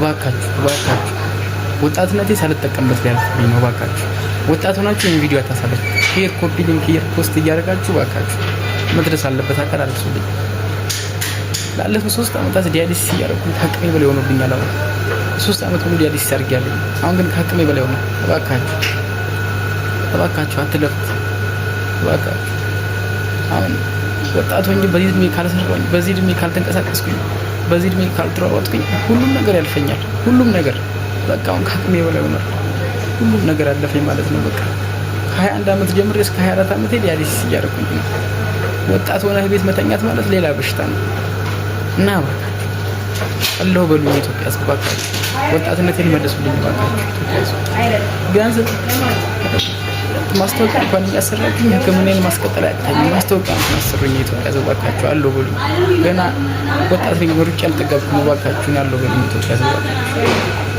እባካችሁ ወጣትነቴ ሳልጠቀምበት ሊያልፍብኝ ነው። እባካችሁ ወጣት ሆናችሁ ይህን ቪዲዮ አታሳለፉ። ሼር፣ ኮፒ ሊንክ ፖስት እያደረጋችሁ እባካችሁ መድረስ አለበት አካል አድርሱልኝ። ላለፉት 3 ዓመታት ዲያሊሲስ እያደረኩ ከአቅሜ በላይ ሆኖብኛል። አሁን 3 ዓመት ሙሉ ዲያሊሲስ አድርጌያለሁ። አሁን ግን ከአቅሜ በላይ ሆነ። እባካችሁ አትለፉት። እባካችሁ አሁን ወጣት ሆኜ በዚህ እድሜ ካልሰራሁኝ፣ በዚህ እድሜ ካልተንቀሳቀስኩኝ፣ በዚህ እድሜ ካልተሯሯጥኩኝ ሁሉም ነገር ያልፈኛል። ሁሉም ነገር በቃ አሁን ከአቅሜ በላይ ሆኗል። ሁሉም ነገር አለፈኝ ማለት ነው። በቃ ከ21 ዓመት ጀምሬ እስከ 24 ዓመቴ ዲያሊሲስ እያደረኩኝ ነው። ወጣት ሆነህ ቤት መተኛት ማለት ሌላ በሽታ ነው እና እባካችሁ አለሁ በሉኝ። ኢትዮጵያ ሕዝብ እባካችሁ ወጣትነቴን መልሱልኝ። እባካችሁ ኢትዮጵያ ሕዝብ ቢያንስ ማስታወቂያ እንኳን እያሰራችሁኝ ሕክምናዬን ማስቀጠል አያቅተኝም። ማስታወቂያ እንኳን አሰሩኝ። ኢትዮጵያ ሕዝብ እባካችሁ አለሁ በሉኝ። ገና ወጣት ነኝ፣ ሩጬ አልጠገብኩም። እባካችሁን አለሁ በሉኝ። ኢትዮጵያ ሕዝብ እባካችሁ